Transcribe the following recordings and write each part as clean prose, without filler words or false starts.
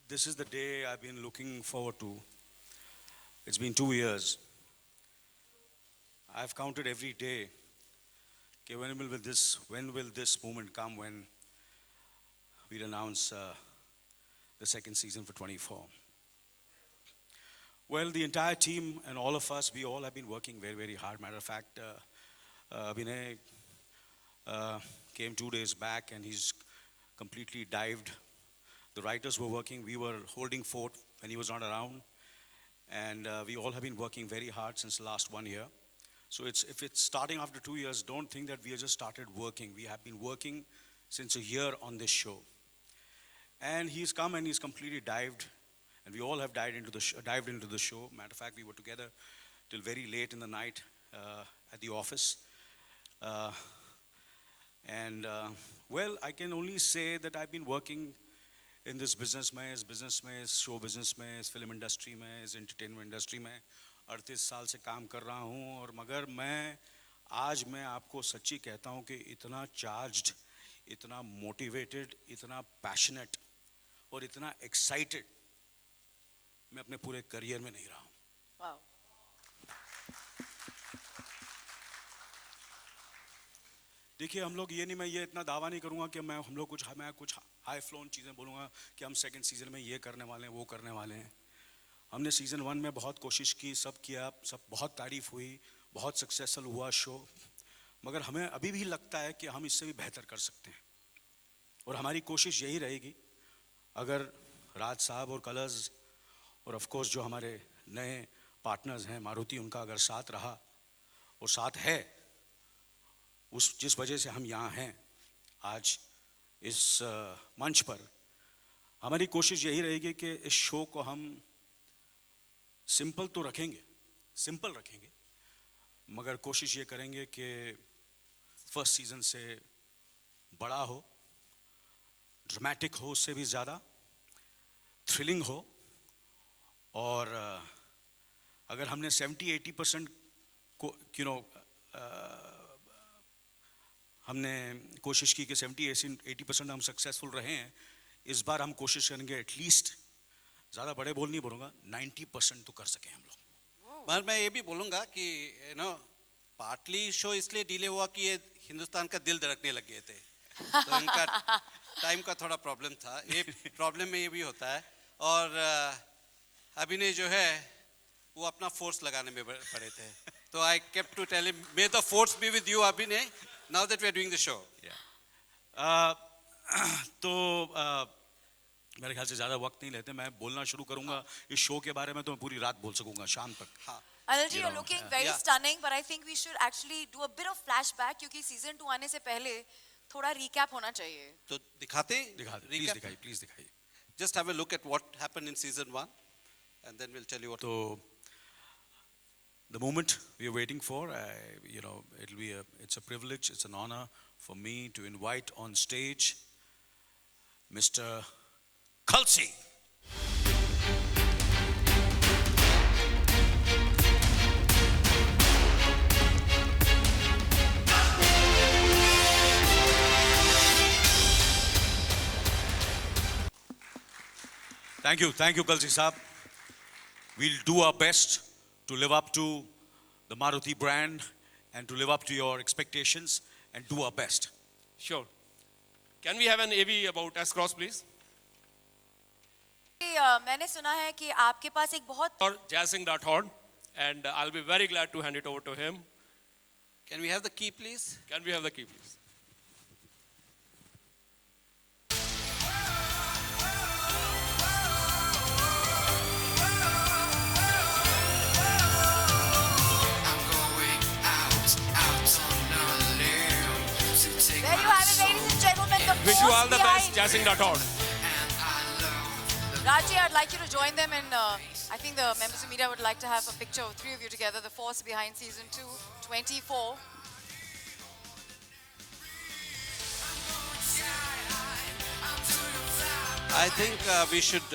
This is the day I've been looking forward to. It's been 2 years. I've counted every day. Okay, when will this moment come when we'll announce the second season for 24? Well, the entire team and all of us, we all have been working very, very hard. Matter of fact, Vinay came 2 days back and he's completely dived. The writers were working, we were holding fort when he was not around. And we all have been working very hard since the last 1 year. So if it's starting after 2 years, don't think that we have just started working. We have been working since a year on this show. And he's come and he's completely dived, and we all have dived into the show. Matter of fact, we were together till very late in the night at the office. Well, I can only say that I've been working in this business में, show business में, film industry में, entertainment industry में 38 साल से काम कर रहा हूँ. और मगर आज मैं आपको सच्ची कहता हूँ कि इतना चार्ज्ड, इतना मोटिवेटेड, इतना पैशनेट और इतना एक्साइटेड मैं अपने पूरे करियर में नहीं रहा हूँ. Wow. देखिए, हम लोग मैं ये इतना दावा नहीं करूँगा कि मैं कुछ हाई फ्लोन चीज़ें बोलूँगा कि हम सेकंड सीज़न में ये करने वाले हैं, वो करने वाले हैं. हमने सीज़न 1 में बहुत कोशिश की, सब किया, सब बहुत तारीफ हुई, बहुत सक्सेसफुल हुआ शो. मगर हमें अभी भी लगता है कि हम इससे भी बेहतर कर सकते हैं. और हमारी कोशिश यही रहेगी, अगर राज साहब और कलर्स और ऑफ कोर्स जो हमारे नए पार्टनर्स हैं मारुति, उनका अगर साथ रहा और साथ है, जिस वजह से हम यहाँ हैं आज इस मंच पर, हमारी कोशिश यही रहेगी कि इस शो को हम सिंपल तो रखेंगे, सिंपल रखेंगे, मगर कोशिश ये करेंगे कि फर्स्ट सीज़न से बड़ा हो, ड्रामेटिक हो, उससे भी ज़्यादा थ्रिलिंग हो. और अगर हमने 70-80% को हमने कोशिश की कि 70-80% हम सक्सेसफुल रहे हैं, इस बार हम कोशिश करेंगे एटलीस्ट, ज़्यादा बड़े बोल नहीं बोलूँगा, 90% तो कर सकें हम लोग. मगर मैं ये भी बोलूँगा कि पार्टली शो इसलिए डिले हुआ कि ये हिंदुस्तान का दिल धड़कने लग गए थे, तो इनका टाइम का थोड़ा प्रॉब्लम था. ये प्रॉब्लम में ये भी होता है. और अभिनय जो है वो अपना फोर्स लगाने में पड़े थे, तो I kept to tell him, may the force be with you Abhinay, now that we are doing the show. तो मेरे ख्याल से ज़्यादा वक्त नहीं लेते, मैं बोलना शुरू करूँगा इस शो के बारे में तो मैं पूरी रात बोल सकूँगा, शाम तक. हाँ. Anilji, you're looking very stunning, but I think we should actually do a bit of flashback क्योंकि season 2 आने से पहले थोड़ा recap होना चाहिए. तो दिखाते प्लीज दिखाइए. Just have a look at what happened in season 1 and then we'll tell you what. So the moment we are waiting for, it's a privilege, it's an honor for me to invite on stage Mr. Khalsi. Thank you, Khalsi Saab. We'll do our best to live up to the Maruti brand and to live up to your expectations and do our best. Sure. Can we have an AV about S-Cross, please? मैंने सुना है कि आपके पास एक बहुत Or Jai Singh Rathod, and I'll be very glad to hand it over to him. Can we have the key, please? Can we have the key, please? There you have it, ladies and gentlemen, the Wish you all force the best, behind. Jai Singh Rathod. Raji, I'd like you to join them, and I think the members of media would like to have a picture of three of you together, the force behind season 2, 24. I think we should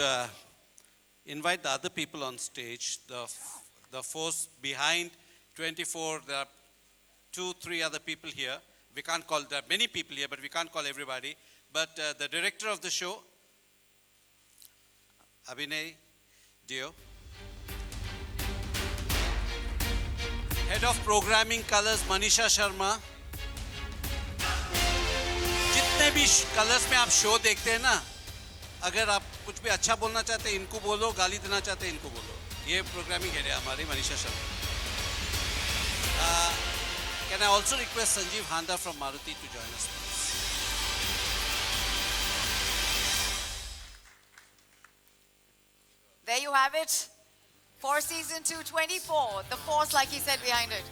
invite the other people on stage, the force behind 24. There are 2-3 other people here. We can't call, there are many people here, but we can't call everybody. But the director of the show, Abhinay Dio. Head of Programming Colors Manisha Sharma. जितने भी colours में आप show देखते हैं ना, अगर आप कुछ भी अच्छा बोलना चाहते हैं इनको बोलो, गाली देना चाहते हैं इनको बोलो. ये प्रोग्रामिंग हेड है हमारी Manisha Sharma. Can I also request Sanjeev Handa from Maruti to join us, please? There you have it. For season 224, the force, like he said, behind it.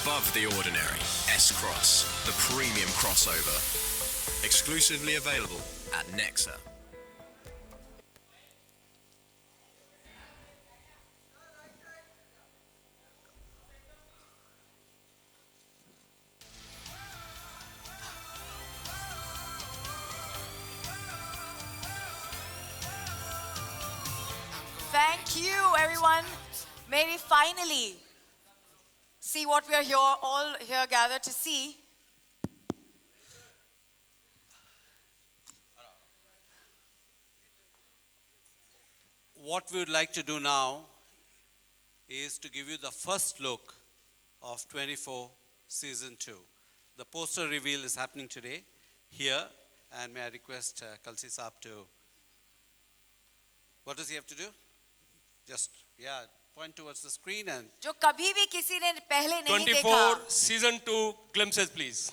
Above the Ordinary, S-Cross, the premium crossover. Exclusively available at Nexa. Thank you, everyone. May we finally see what we are all here gathered to see. What we would like to do now is to give you the first look of 24 season 2. The poster reveal is happening today here, and may I request Kalsi Saab to, what does he have to do? Just, point towards the screen and जो कभी भी किसी ने पहले नहीं 24 देखा. season 2 glimpses, please.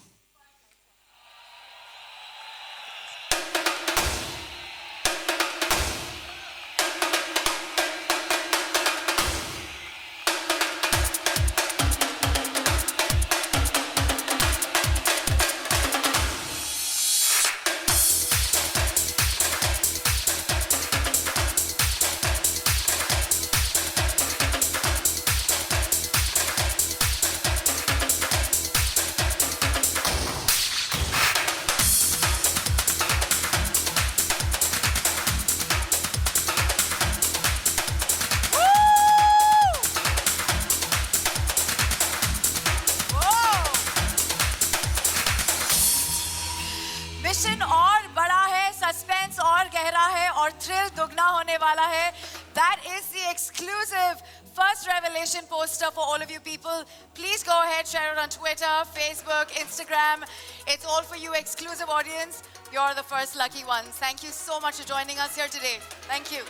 Mission और बड़ा है, सस्पेंस और गहरा है और थ्रिल दुगना होने वाला है. That is the exclusive first revelation poster for all of you people. Please go ahead, share it on Twitter, Facebook, Instagram. It's all for you, exclusive audience. You're the first lucky ones. Thank you so much for joining us here today. Thank you.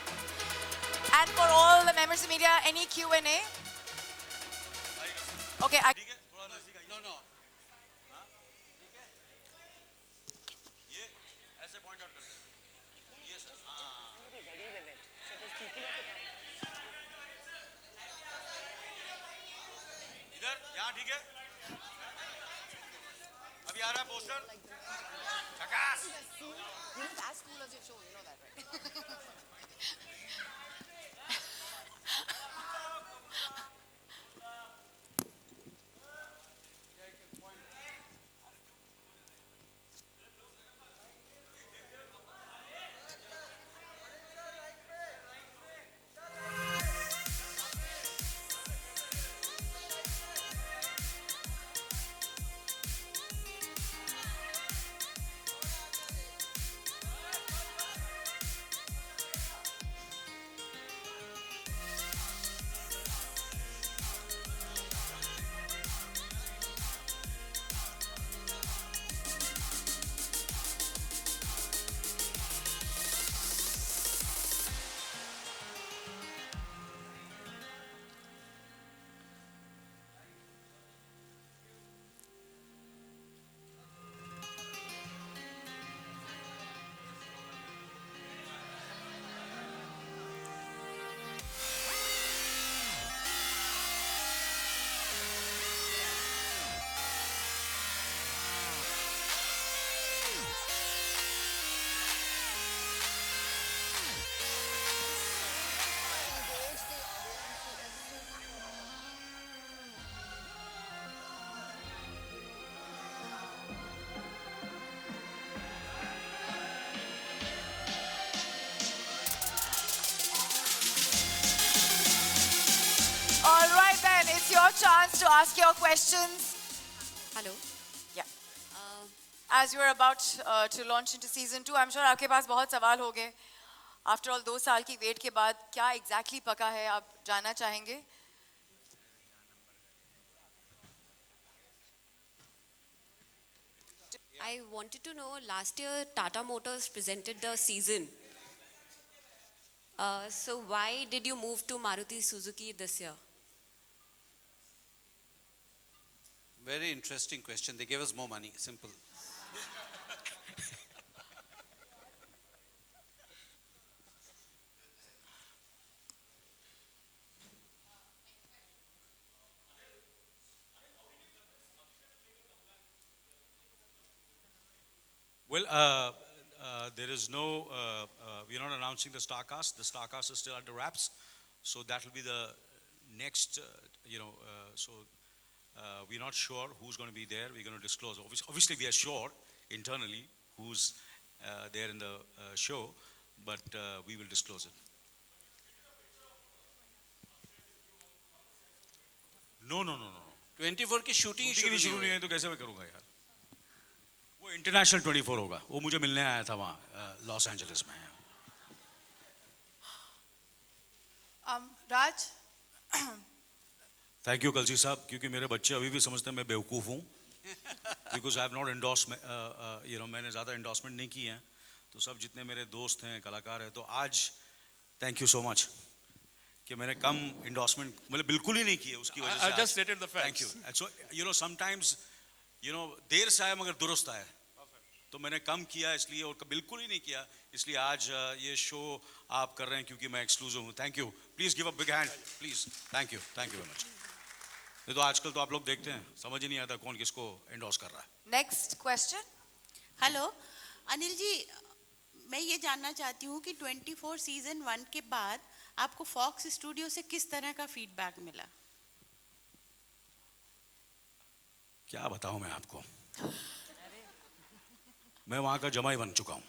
And for all the members of media, any Q&A? Okay, no. इधर यहाँ ठीक है. अभी आ रहा है poster. झकास. as cool as your show, you know that, right? to ask your questions. Hello As you are about to launch into season 2, I'm sure आपके पास बहुत सवाल होंगे. After all 2 साल की wait के बाद क्या exactly पका है आप जानना चाहेंगे? I wanted to know, last year Tata Motors presented the season. So why did you move to Maruti Suzuki this year? Very interesting question. They gave us more money. Simple. Well, there is no, we're not announcing the Starcast. The Starcast is still under wraps. So that will be the next, we're not sure who's going to be there. We're going to disclose. Obviously, we are sure internally who's there in the show, but we will disclose it. No. 24 की shooting shooting ही शुरू नहीं है तो कैसे मैं करूँगा यार? वो इंटरनेशनल 24 होगा. वो मुझे मिलने आया था वहाँ लॉस एंजलिस में. Raj? थैंक यू कलसी साहब, क्योंकि मेरे बच्चे अभी भी समझते हैं मैं बेवकूफ़ हूँ. Because I have not endorse, मैंने ज़्यादा एंडोर्समेंट नहीं की हैं. तो सब जितने मेरे दोस्त हैं, कलाकार हैं, तो आज थैंक यू सो मच कि मैंने कम एंडोर्समेंट मतलब बिल्कुल ही नहीं किए. उसकी वजह से I just stated the thank facts. You. So sometimes there से आया मगर दुरुस्त आया. तो मैंने कम किया इसलिए, और बिल्कुल ही नहीं किया इसलिए आज ये शो आप कर रहे हैं क्योंकि मैं एक्सक्लूसिव हूँ. Thank you. Please give a big hand please. Thank you very much. नहीं तो आजकल तो आप लोग देखते हैं समझ ही नहीं आता कौन किसको एंडोर्स कर रहा है. Next question. Hello Anil ji, मैं ये जानना चाहती हूँ कि 24 सीजन 1 के बाद आपको फॉक्स स्टूडियो से किस तरह का फीडबैक मिला? क्या बताऊं मैं आपको, मैं वहां का जमाई बन चुका हूं.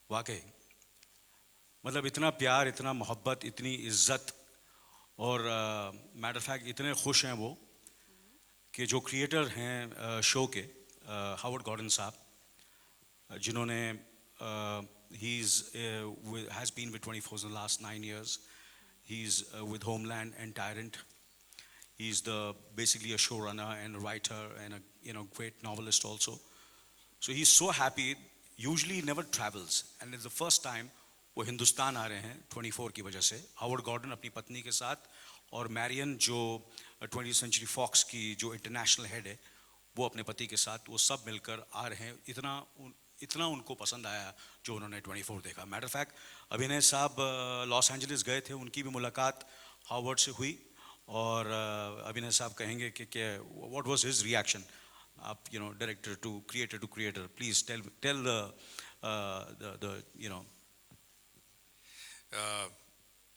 वाकई मतलब इतना प्यार, इतना मोहब्बत, इतनी इज्जत, और मैटर फैक्ट इतने खुश हैं वो कि जो क्रिएटर हैं शो के, हावर्ड गॉर्डन साहब, जिन्होंने he has been with 24 in the last 9 years. He's with Homeland and Tyrant. He's basically a showrunner and a writer and a great novelist also. So he's so happy. Usually he never travels, and it's the first time वो हिंदुस्तान आ रहे हैं 24 की वजह से. Howard Gordon अपनी पत्नी के साथ, और मैरियन जो 20th Century Fox की जो इंटरनेशनल हेड है, वो अपने पति के साथ, वो सब मिलकर आ रहे हैं. इतना उनको पसंद आया जो उन्होंने 24 देखा. मैटर फैक्ट अभिनय साहब लॉस एंजलिस गए थे, उनकी भी मुलाकात हावर्ड से हुई, और अभिनय साहब कहेंगे कि व्हाट वाज हिज रिएक्शन. आप director to creator please tell the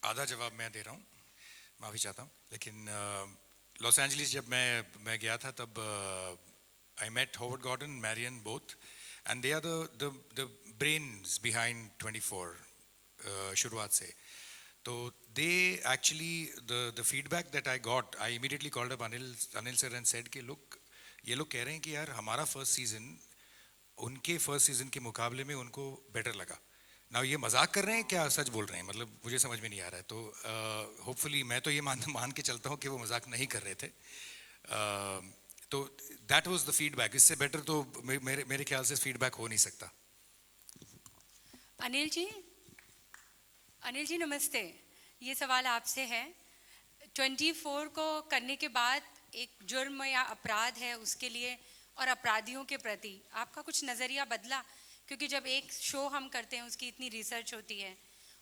आधा जवाब मैं दे रहा हूँ, माफ़ी चाहता हूँ. लेकिन लॉस एंजलिस जब मैं गया था तब I met Howard Gordon, Marion both, and they are the brains behind 24 शुरुआत से. तो they actually the feedback that I got, I immediately called up Anil sir and said कि look, ये लोग कह रहे हैं कि यार हमारा फर्स्ट सीजन उनके फर्स्ट सीजन के मुकाबले में उनको बेटर लगा. ना ये मजाक कर रहे हैं क्या सच बोल रहे हैं, मतलब मुझे समझ में नहीं आ रहा है. तो होपफुली मैं तो ये मान के चलता हूँ कि वो मजाक नहीं कर रहे थे. तो दैट वाज द फीडबैक. इससे बेटर तो मेरे ख्याल से फीडबैक हो नहीं सकता. अनिल जी नमस्ते. ये सवाल आपसे है. 24 को करने के बाद एक जुर्म या अपराध है, उसके लिए और अपराधियों के प्रति आपका कुछ नज़रिया बदला? क्योंकि जब एक शो हम करते हैं उसकी इतनी रिसर्च होती है,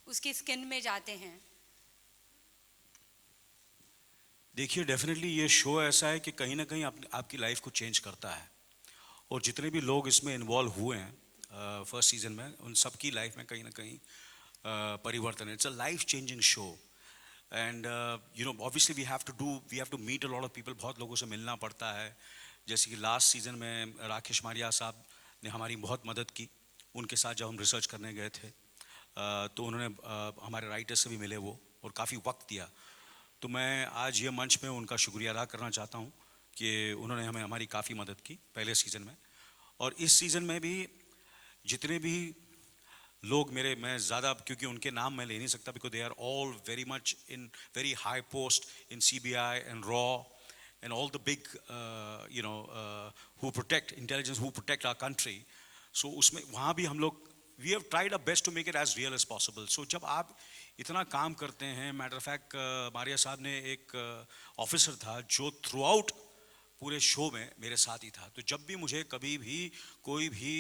उसकी स्किन में जाते हैं. देखिए, डेफिनेटली ये शो ऐसा है कि कहीं ना कहीं आपकी लाइफ को चेंज करता है, और जितने भी लोग इसमें इन्वॉल्व हुए हैं फर्स्ट सीजन में, उन सब की लाइफ में कहीं ना कहीं परिवर्तन है. It's a life changing show, and obviously we have to meet a lot of people. बहुत लोगों से मिलना पड़ता है. जैसे कि लास्ट सीजन में राकेश मारिया साहब ने हमारी बहुत मदद की. उनके साथ जब हम रिसर्च करने गए थे तो उन्होंने हमारे राइटर से भी मिले वो, और काफ़ी वक्त दिया. तो मैं आज ये मंच पे उनका शुक्रिया अदा करना चाहता हूँ कि उन्होंने हमें हमारी काफ़ी मदद की पहले सीज़न में, और इस सीज़न में भी जितने भी लोग मैं ज़्यादा क्योंकि उनके नाम मैं ले नहीं सकता because they are all very much in very high post in CBI and रॉ and all the big, who protect intelligence, who protect our country. So उसमें वहाँ भी हम लोग we have tried our best to make it as real as possible. So जब आप इतना काम करते हैं, matter of fact मारिया साहब ने एक ऑफिसर था जो throughout पूरे शो में मेरे साथ ही था, तो जब भी मुझे कभी भी कोई भी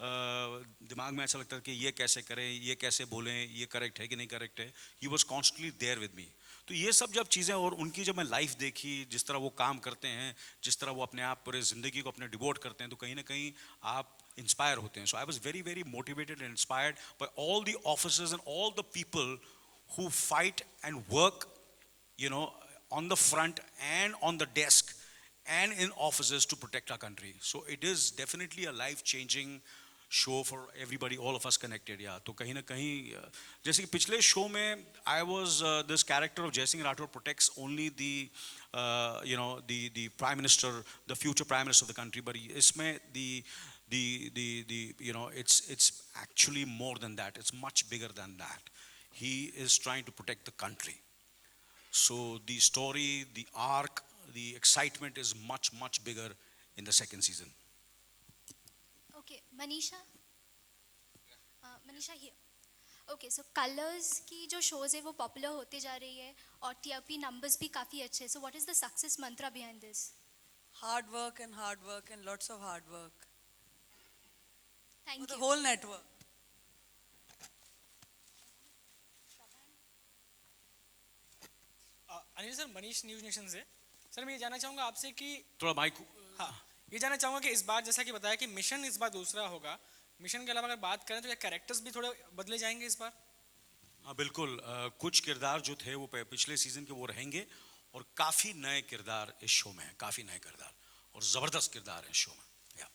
दिमाग में ऐसा लगता है कि ये कैसे करें, ये कैसे बोलें, ये करेक्ट है कि नहीं करेक्ट है, he was constantly there with me. तो ये सब जब चीज़ें, और उनकी जब मैं लाइफ देखी, जिस तरह वो काम करते हैं, जिस तरह वो अपने आप पूरे ज़िंदगी को अपने डिवोट करते हैं, तो कहीं ना कहीं आप इंस्पायर होते हैं. So I was very very motivated and inspired by all the officers and all the people who fight and work, on the front and on the desk and in offices to protect our country. So it is definitely a life-changing show for everybody, all of us connected. Yeah, तो कहीं ना कहीं जैसे कि पिछले show में I was this character of Jai Singh Rathore protects only the the prime minister, the future prime minister of the country, but इसमें the it's actually more than that. It's much bigger than that. He is trying to protect the country. So the story, the arc, the excitement is much bigger in the second season. Okay, Manisha. Manisha here. Okay, so Colors की जो shows है वो popular होते जा रही है और TRP numbers भी काफी अच्छे हैं. So what is the success mantra behind this? Hard work and lots of hard work. Thank For you. the whole network. Anil sir, Manish news nation से. सर मैं ये जानना चाहूँगा आपसे कि थोड़ा माइक. हाँ, ये जानना चाहूँगा कि इस बार जैसा कि बताया कि मिशन इस बार दूसरा होगा, मिशन के अलावा अगर बात करें तो क्या कैरेक्टर्स भी थोड़े बदले जाएंगे इस बार? हाँ बिल्कुल, कुछ किरदार जो थे वो पिछले सीजन के वो रहेंगे और काफ़ी नए किरदार इस शो में हैं, काफ़ी नए किरदार और ज़बरदस्त किरदार हैं इस शो में.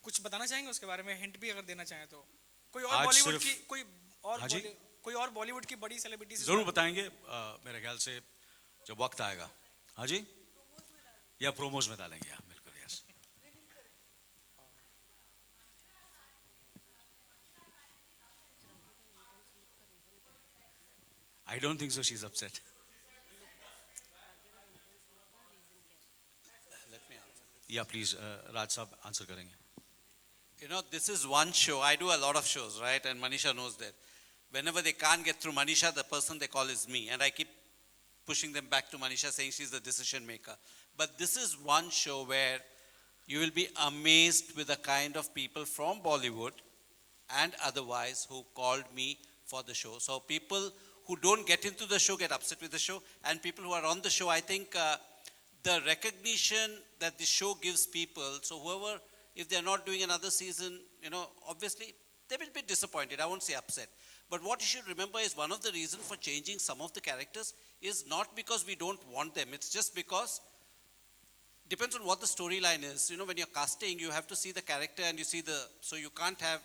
कुछ बताना चाहेंगे उसके बारे में, हिंट भी अगर देना चाहें तो? कोई और आज बॉलीवुड सिर्फ- की हाँ जी? कोई और बॉलीवुड की बड़ी सेलिब्रिटी ज़रूर बताएंगे मेरे ख्याल से जब वक्त आएगा. हाँ जी, या प्रोमोज में डालेंगे. हाँ बिल्कुल, yes. I don't think so. She's upset. Let me answer. Yeah, please, Raj साहब आंसर करेंगे. This is one show. I do a lot of shows, right? And Manisha knows that. Whenever they can't get through Manisha, the person they call is me. And I keep pushing them back to Manisha, saying she's the decision maker. But this is one show where you will be amazed with the kind of people from Bollywood and otherwise who called me for the show. So people who don't get into the show get upset with the show, and people who are on the show, I think the recognition that the show gives people, so whoever, if they're not doing another season, obviously they will be disappointed. I won't say upset. But what you should remember is one of the reasons for changing some of the characters is not because we don't want them. It's just because depends on what the storyline is. When you're casting, you have to see the character and you see so you can't have,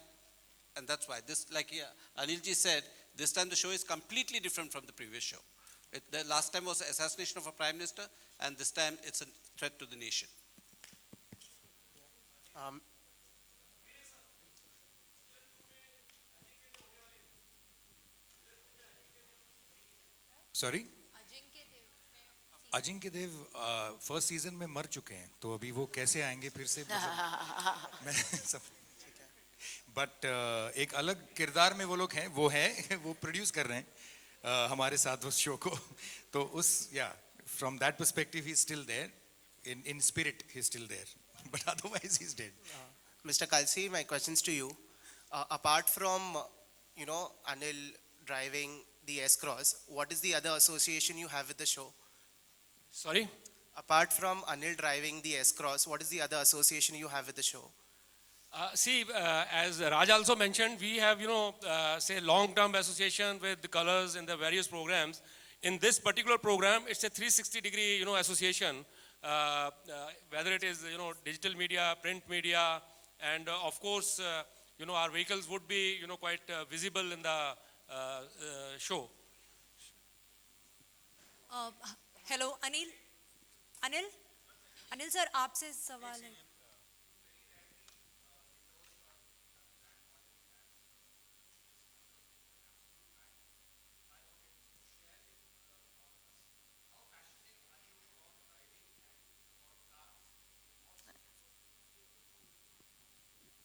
and that's why this, like Anilji said, this time the show is completely different from the previous show. The last time was assassination of a prime minister, and this time it's a threat to the nation. Sorry, Ajinkya Dev first season में मर चुके हैं, तो अभी वो कैसे आएंगे फिर से? मैं सब बट एक अलग किरदार में वो लोग हैं, वो प्रोड्यूस कर रहे हैं हमारे साथ उस शो को. तो उस from that perspective he is still there, in spirit he is still there, but otherwise he is dead. Mr. Kalsi, my questions to you. Apart from, Anil driving the S-Cross, what is the other association you have with the show? Sorry? Apart from Anil driving the S-Cross, what is the other association you have with the show? As Raj also mentioned, we have, say long-term association with the Colors in the various programs. In this particular program, it's a 360-degree, association. Whether it is, digital media, print media, and of course, our vehicles would be, quite visible in the show. Hello Anil Anil Anil sir आपसे सवाल है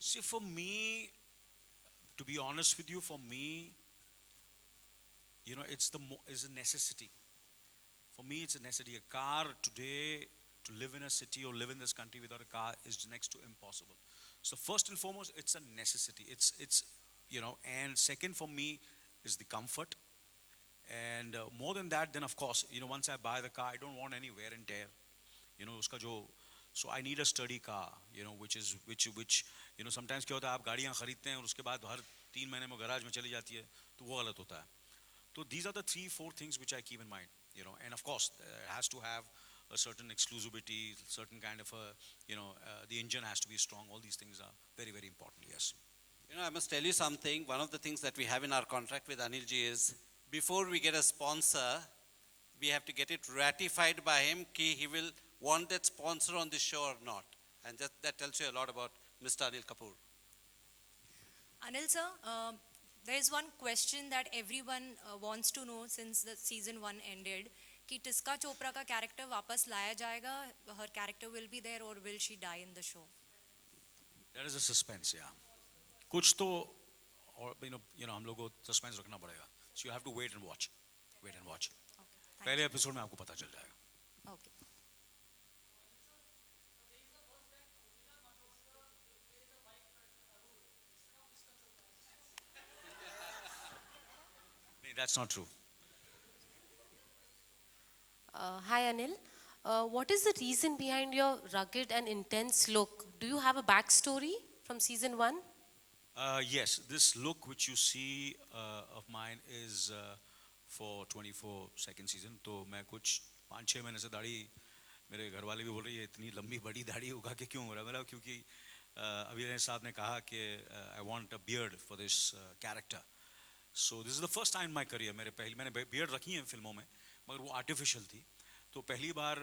See, for me, to be honest with you, for me, you know, it's a necessity. For me, it's a necessity. A car today, to live in a city or live in this country without a car is next to impossible. So first and foremost, it's a necessity. It's you know, and second for me is the comfort. And more than that, then of course, you know, once I buy the car, I don't want any wear and tear. You know, uska jo, so I need a sturdy car. You know, which you know, sometimes क्या होता है आप गाड़ियाँ खरीदते हैं और उसके बाद हर 3 महीने में गैराज में चली जाती है तो वो गलत होता है. So these are the 3-4 things which I keep in mind. You know, and of course, it has to have a certain exclusivity, certain kind of a, you know, the engine has to be strong. All these things are very, very important. Yes. You know, I must tell you something. One of the things that we have in our contract with Anilji is before we get a sponsor, we have to get it ratified by him कि he will want that sponsor on the show or not. And that tells you a lot about Mr. Anil Kapoor. Anil sir, there is one question that everyone wants to know since the season 1 ended कि टिस्का चोपड़ा का character वापस लाया जाएगा, her character will be there or will she die in the show? There is a suspense, yeah. कुछ तो और you know हम लोगों को suspense रखना पड़ेगा. So you have to wait and watch. Wait and watch. Okay, पहले episode में आपको पता चल जाएगा. Okay. नहीं, that's not true. Hi Anil, what is the reason behind your rugged and intense look? Do you have a backstory from season 1? Yes, this look which you see of mine is for 24 second season. तो मैं कुछ 5-6 महीने से दाढ़ी मेरे घर वाले भी बोल रही है इतनी लंबी बड़ी दाढ़ी उगा के क्यों हो रहा है मेरा क्योंकि अभिनय साहब ने कहा कि I want a beard for this character. So this is the first time in my career मैंने beard रखी है फिल्मों में मगर वो artificial थी तो पहली बार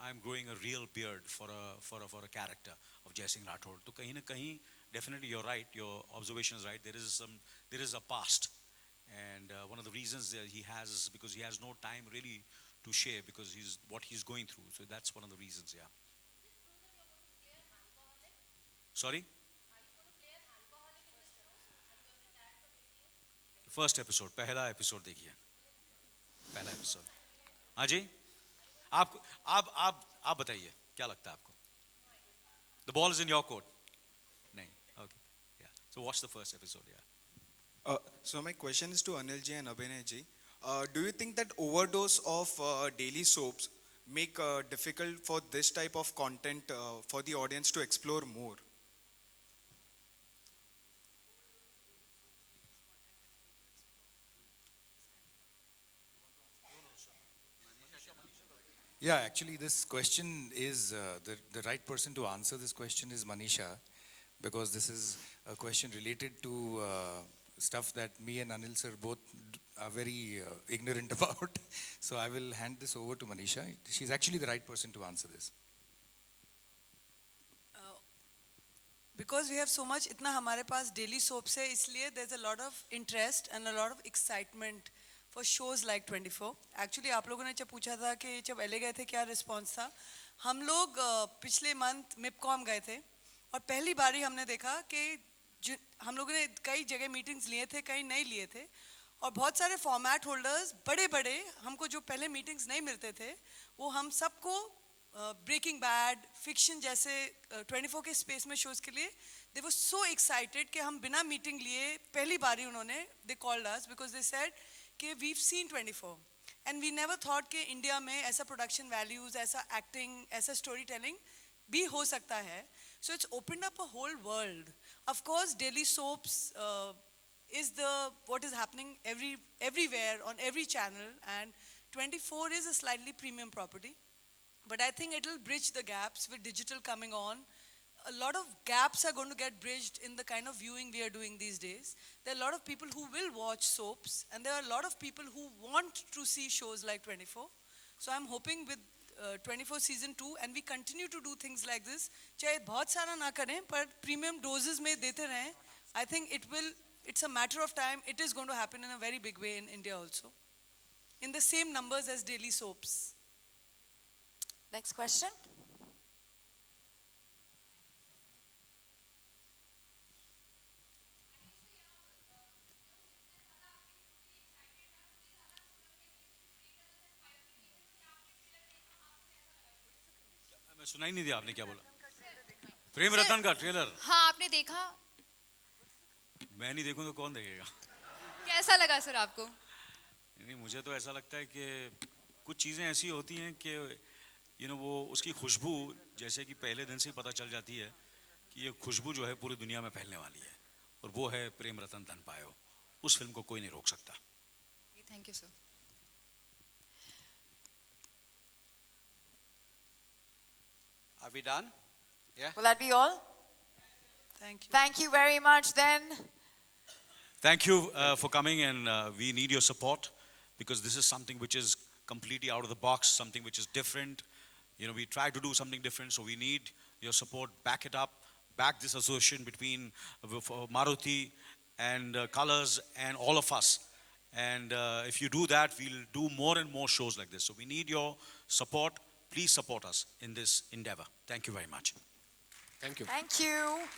I am growing a real beard for a character of Jai Singh Rathod. तो कहीं ना कहीं definitely you're right, your observation is right. There is a past, and one of the reasons that he has is because he has no time really to share because what he's going through. So that's one of the reasons. Yeah. Sorry. First episode, पहला episode देखिए, पहला episode. हाँ जी, आप बताइए क्या लगता है आपको? The ball is in your court. नहीं, okay, yeah. So watch the first episode, yeah. So my question is to Anil ji and Abhinay ji. Do you think that overdose of daily soaps make difficult for this type of content for the audience to explore more? Yeah, actually, this question is the right person to answer this question is Manisha, because this is a question related to stuff that me and Anil sir both are very ignorant about. So I will hand this over to Manisha. She's actually the right person to answer this. Because we have so much, इतना हमारे पास daily soaps है, इसलिए there's a lot of interest and a lot of excitement for shows like 24. Actually आप लोगों ने जब पूछा था कि जब LA गए थे क्या response था, हम लोग पिछले month MIPCOM गए थे और पहली बारी हमने देखा कि हम लोगों ने कई जगह meetings लिए थे, कई नहीं लिए थे और बहुत सारे format holders बड़े-बड़े हमको जो पहले meetings नहीं मिलते थे, वो हम सबको Breaking Bad, Fiction जैसे 24 के space में shows के लिए they were so excited कि हम बिना meeting लिए पहली बारी उन्होंने they called us because they said कि we've seen 24 and we never thought कि India में ऐसा production values, ऐसा acting, ऐसा storytelling भी हो सकता है. So it's opened up a whole world. Of course, daily soaps is what is happening everywhere on every channel, and 24 is a slightly premium property. But I think it'll bridge the gaps with digital coming on. A lot of gaps are going to get bridged in the kind of viewing we are doing these days. There are a lot of people who will watch soaps, and there are a lot of people who want to see shows like 24. So I'm hoping with 24 season 2 and we continue to do things like this. चाहे बहुत सारा ना करें पर premium doses में देते रहें. I think it's a matter of time. It is going to happen in a very big way in India also. In the same numbers as daily soaps. Next question. मैं सुना ही नहीं दिया आपने क्या बोला प्रेम रतन का ट्रेलर हाँ आपने देखा मैं नहीं देखूं तो कौन देखेगा कैसा लगा सर आपको नहीं मुझे तो ऐसा लगता है कि कुछ चीज़ें ऐसी होती हैं कि वो उसकी खुशबू जैसे कि पहले दिन से ही पता चल जाती है कि ये खुशबू जो है पूरी दुनिया में फैलने वाली है और वो है प्रेम रतन धन पायो उस फिल्म को कोई नहीं रोक सकता thank you sir Are we done? Yeah. Will that be all? Thank you. Thank you very much then. Thank you for coming and we need your support because this is something which is completely out of the box, something which is different. We try to do something different, so we need your support. Back it up, back this association between Maruti and Colors and all of us. And if you do that, we'll do more and more shows like this. So we need your support. Please support us in this endeavor. Thank you very much. Thank you. Thank you.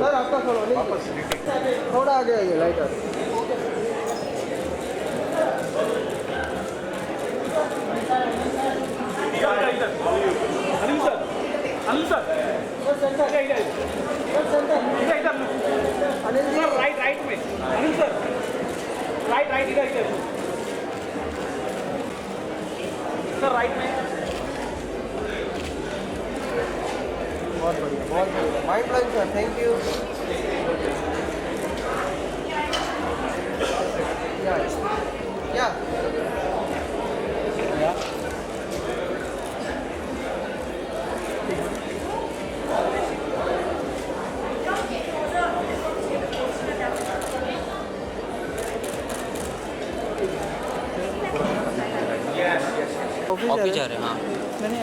Sir आपका solo नहीं थोड़ा आगे आइए lighter Anil sir Anil ji right में Anil sir right इधर sir right में बहुत बढ़िया mind blowing sir thank you या ऑफिस जा रहे हैं हाँ